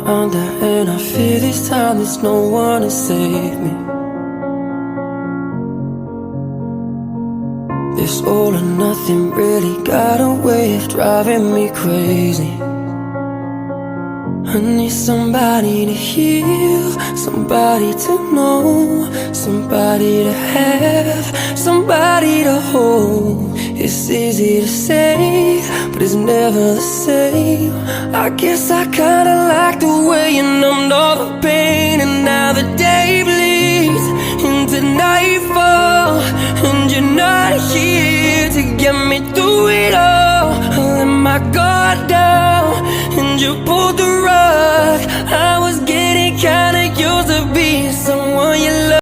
under, and I fear this time there's no one to save me. This all or nothing really got a way of driving me crazy. I need somebody to heal, somebody to know, somebody to have, somebody to hold. It's easy to say, but it's never the same. I guess I kinda like the way you numbed all the pain. And now the day bleeds into nightfall, and you're not here to get me through it all. I let my guard down,